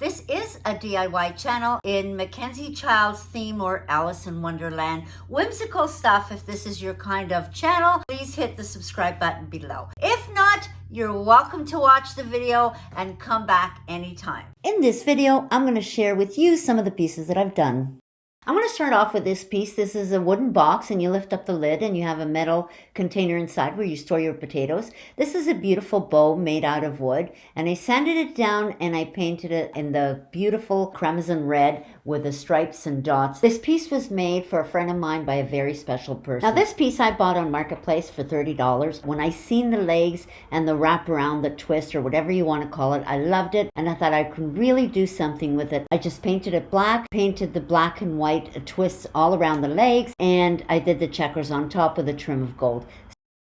This is a DIY channel in Mackenzie Child's theme or Alice in Wonderland. Whimsical stuff. If this is your kind of channel, please hit the subscribe button below. If not, you're welcome to watch the video and come back anytime. In this video, I'm going to share with you some of the pieces that I've done. I'm going to start off with this piece. This is a wooden box and you lift up the lid and you have a metal container inside where you store your potatoes. This is a beautiful bow made out of wood and I sanded it down and I painted it in the beautiful crimson red with the stripes and dots. This piece was made for a friend of mine by a very special person. Now this piece I bought on Marketplace for $30. When I seen the legs and the wrap around, the twist or whatever you want to call it, I loved it and I thought I could really do something with it. I just painted it black, painted the black and white twists all around the legs, and I did the checkers on top with a trim of gold.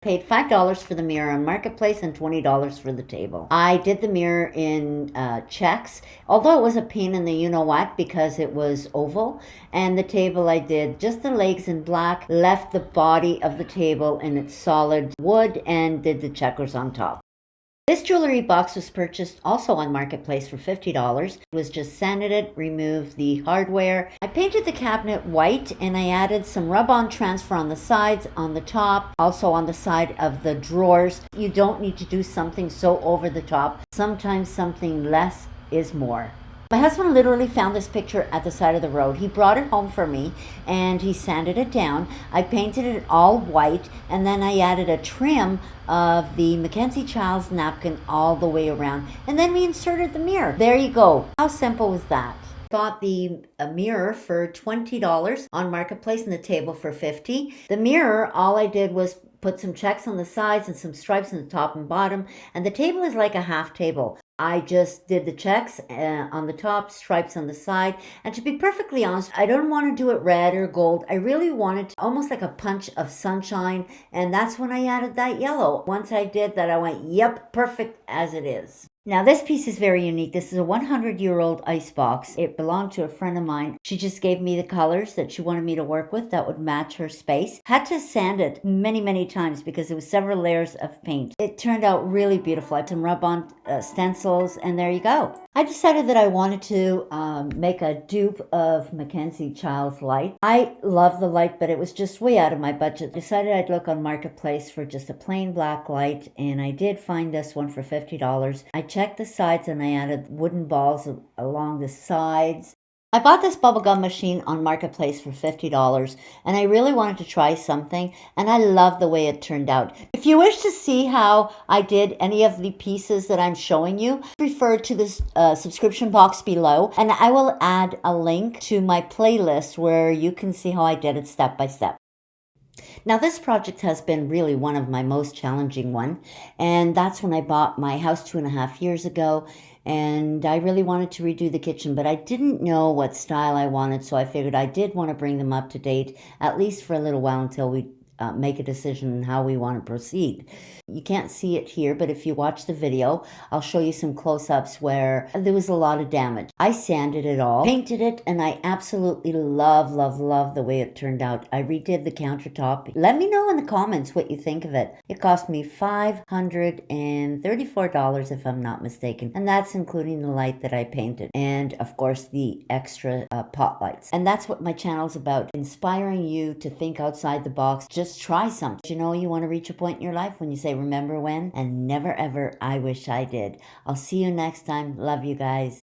Paid $5 for the mirror on Marketplace and $20 for the table. I did the mirror in checks, although it was a pain in the you-know-what because it was oval. And the table I did just the legs in black, left the body of the table in its solid wood, and did the checkers on top. This jewelry box was purchased also on Marketplace for $50. It was just sanded it, removed the hardware. I painted the cabinet white and I added some rub-on transfer on the sides, on the top, also on the side of the drawers. You don't need to do something so over the top. Sometimes something less is more. My husband literally found this picture at the side of the road. He brought it home for me and he sanded it down. I painted it all white and then I added a trim of the Mackenzie Child's napkin all the way around. And then we inserted the mirror. There you go. How simple was that? Bought the mirror for $20 on Marketplace and the table for $50. The mirror, all I did was put some checks on the sides and some stripes on the top and bottom. And the table is like a half table. I just did the checks on the top, stripes on the side. And to be perfectly honest, I don't want to do it red or gold. I really wanted to, almost like a punch of sunshine. And that's when I added that yellow. Once I did that, I went, yep, perfect as it is. Now this piece is very unique. This is a 100-year-old ice box. It belonged to a friend of mine. She just gave me the colors that she wanted me to work with that would match her space. Had to sand it many times because it was several layers of paint. It turned out really beautiful. I had some rub-on stencils and there you go. I decided that I wanted to make a dupe of Mackenzie Child's light. I love the light, but it was just way out of my budget. Decided I'd look on Marketplace for just a plain black light and I did find this one for $50. I checked the sides and I added wooden balls along the sides. I bought this bubblegum machine on Marketplace for $50 and I really wanted to try something and I love the way it turned out. If you wish to see how I did any of the pieces that I'm showing you, refer to this subscription box below and I will add a link to my playlist where you can see how I did it step by step. Now this project has been really one of my most challenging one, and that's when I bought my house 2.5 years ago, and I really wanted to redo the kitchen, but I didn't know what style I wanted, so I figured I did want to bring them up to date, at least for a little while until we make a decision on how we want to proceed. You can't see it here, but if you watch the video, I'll show you some close-ups where there was a lot of damage. I sanded it all, painted it, and I absolutely love the way it turned out. I redid the countertop. Let me know in the comments what you think of it. It cost me $534 if I'm not mistaken, and that's including the light that I painted, and of course the extra pot lights. And that's what my channel's about, inspiring you to think outside the box. Just try something. You know, you want to reach a point in your life when you say, remember when? And never ever, I wish I did. I'll see you next time. Love you guys.